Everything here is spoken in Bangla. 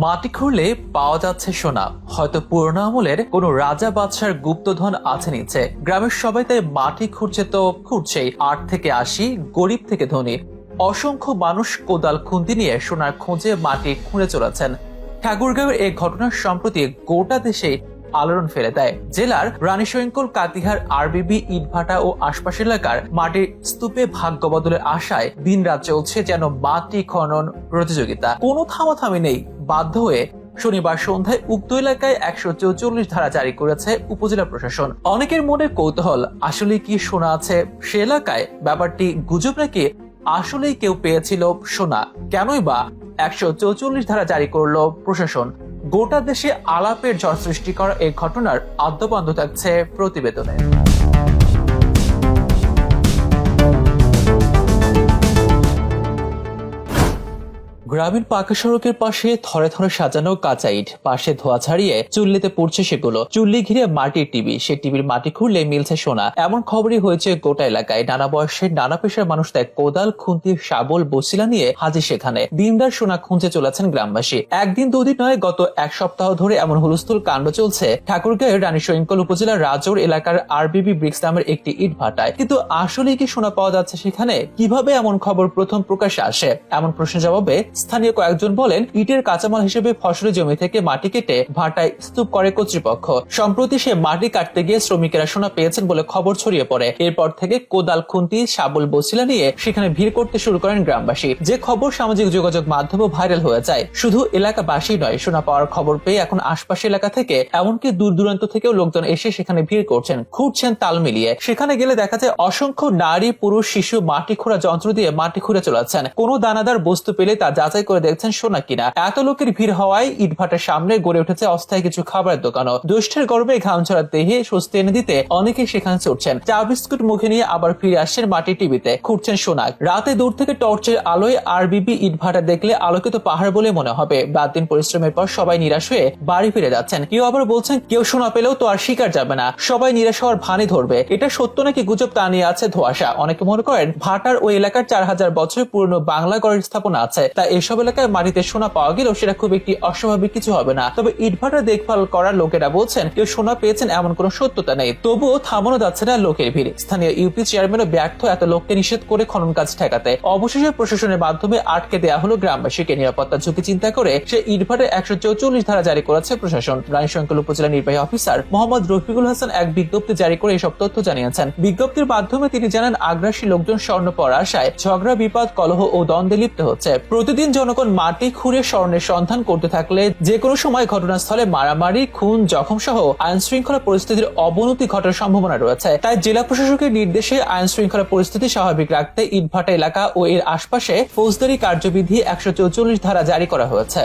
মাটি খুঁড়লে পাওয়া যাচ্ছে সোনা। হয়তো পুরনো আমলের কোনো রাজা বাদশার গুপ্তধন আছে নিচে। গ্রামের সবাই তাই মাটি খুঁড়ছে তো খুঁড়ছেই, ৮ থেকে ৮০, গরিব থেকে ধনী। অসংখ্য মানুষ কোদাল খুন্তি নিয়ে সোনার খোঁজে মাটি খুঁড়ে চলেছেন। ঠাকুরগাঁওয়ের এই ঘটনা সম্প্রতি গোটা দেশে আলোড়ন ফেলে দেয়। জেলার রানীশঙ্কল, কাতিহার, আরবিবি, ইটভাটা ও আশপাশ এলাকার মাটির স্তূপে ভাগ্য বদলের আশায় দিনরাত চলছে যেন মাটি খনন প্রতিযোগিতা। কোনো থামাথামি নেই। বাধ্য হয়ে শনিবার সন্ধ্যায় উক্ত এলাকায় ১৪৪ ধারা জারি করেছে উপজেলা প্রশাসন। অনেকের মনে কৌতূহল, আসলে কি সোনা আছে সে এলাকায়? ব্যাপারটি গুজব নাকি আসলেই কেউ পেয়েছিল সোনা? কেনই বা ১৪৪ ধারা জারি করলো প্রশাসন? গোটা দেশে আলাপের ঝড় সৃষ্টি করা এই ঘটনার আদ্যপান্ত থাকছে প্রতিবেদনে। গ্রামীণ পাকা সড়কের পাশে থরে থরে সাজানো কাঁচা ইট, পাশে ধোয়া ছাড়িয়ে চুল্লিতে পড়ছে সেগুলো। চুল্লি ঘিরে মাটির টিভি, সে টিভির মাটি খুঁড়লে মিলছে সোনা। এমন খবরই হয়েছে গোটা এলাকায়। নানা বয়সের নানা পেশার মানুষ তাই কোদাল, খুন্তি, শাবল, বসিলা নিয়ে হাজির সেখানে। দিনদার সোনা খুঁজে চলেছেন গ্রামবাসী। একদিন দুদিন নয়, গত এক সপ্তাহ ধরে এমন হুলস্থুল কাণ্ড চলছে ঠাকুরগাঁওয়ের রানীশঙ্কল উপজেলার রাজৌর এলাকার আরবিবি ব্রিক্স নামের একটি ইট ভাটায়। কিন্তু আসলে কি সোনা পাওয়া যাচ্ছে সেখানে? কিভাবে এমন খবর প্রথম প্রকাশ্যে আসে? এমন প্রশ্নের জবাবে স্থানীয় কয়েকজন বলেন, ইটের কাঁচামাল হিসেবে ফসলের জমি থেকে মাটি কেটে ভাটায় স্তূপ করে কর্তৃপক্ষ। সম্প্রতি সে মাটি কাটতে গিয়ে শ্রমিকেরা সোনা পেয়েছেন বলে খবর ছড়িয়ে পড়ে। এরপর থেকে কোদাল, খুন্তি, শাবল, বসিলা নিয়ে সেখানে ভিড় করতে শুরু করেন গ্রামবাসী। যে খবর সামাজিক যোগাযোগ মাধ্যমে ভাইরাল হয়ে যায়। শুধু এলাকাবাসী নয়, সোনা পাওয়ার খবর পেয়ে এখন আশপাশের এলাকা থেকে এমনকি দূর দূরান্ত থেকেও লোকজন এসে সেখানে ভিড় করছেন, খুঁড়ছেন তাল মিলিয়ে। সেখানে গেলে দেখা যায় অসংখ্য নারী, পুরুষ, শিশু মাটি খোঁড়া যন্ত্র দিয়ে মাটি খুঁড়ে চলেছেন। কোনো দানাদার বস্তু পেলে তা যাচাই করে দেখছেন সোনা কিনা। এত লোকের ভিড় হওয়ায় ইটভাটার সামনে গড়ে উঠেছে অস্থায়ী কিছু খাবারের দোকানও। দুষ্টের গর্বে ঘাম ছড়া দেহে স্বস্তি এনে দিতে অনেকেই সেখানে ছুটছেন। চা বিস্কুট মুখে নিয়ে আবার ফিরে আসছেন মাটির টিভিতে, খুঁড়ছেন সোনা। রাতে দূর থেকে টর্চের আলোয় আরবিবি ইটভাটা দেখলে আলোকিত পাহাড় বলে মনে হবে। রাত দিন পরিশ্রমের পর সবাই নিরাশ হয়ে বাড়ি ফিরে যাচ্ছেন। কেউ আবার বলছেন, কেউ সোনা পেলেও তো আর শিকার যাবে না, সবাই নিরাশ হওয়ার ভানি ধরবে। এটা সত্য নাকি গুজব তা নিয়ে আছে ধোঁয়াশা। অনেকে মনে করেন ভাটার ওই এলাকার ৪০০০ বছরের পুরনো বাংলা গড়ের স্থাপনা আছে, তাই এসব এলাকায় মাটিতে সোনা পাওয়া গেলেও সেটা খুব একটি অস্বাভাবিক কিছু হবে না। তবে ইটভাটা দেখভাল করার লোকেরা বলছেন, কেউ সোনা পেয়েছেন এমন কোনো সত্যতা নেই। তবুও থামানো যাচ্ছে না লোকের ভিড়। স্থানীয় ইউপি চেয়ারম্যানও ব্যর্থ এত লোককে নিষেধ করে খনন কাজ ঠেকাতে। অবশেষে প্রশাসনের মাধ্যমে আটকে দেওয়া হলো গ্রামবাসীকে। নিরাপত্তা ঝুঁকি চিন্তা করে সে ইটভাটার ১৪৪ ধারা জারি করেছে প্রশাসন। রানীশঙ্কল উপজেলা নির্বাহী অফিসার মোহাম্মদ রফিকুল হাসান এক বিজ্ঞপ্তি জারি করে এসব তথ্য জানিয়েছেন। বিজ্ঞপ্তির মাধ্যমে তিনি জানান, আগ্রাসী লোকজন স্বর্ণ পাওয়ার আশায় ঝগড়া, বিবাদ, কলহ ও দ্বন্দ্বে লিপ্ত হচ্ছে। প্রতিদিন জনগণ মাটি খুঁড়ে স্বর্ণের সন্ধান করতে থাকলে যে কোনো সময় ঘটনাস্থলে মারামারি, খুন, জখম সহ আইন শৃঙ্খলা পরিস্থিতির অবনতি ঘটার সম্ভাবনা রয়েছে। তাই জেলা প্রশাসকের নির্দেশে আইন শৃঙ্খলা পরিস্থিতি স্বাভাবিক রাখতে ইটভাটা এলাকা ও এর আশপাশে ফৌজদারি কার্যবিধি ১৪৪ ধারা জারি করা হয়েছে।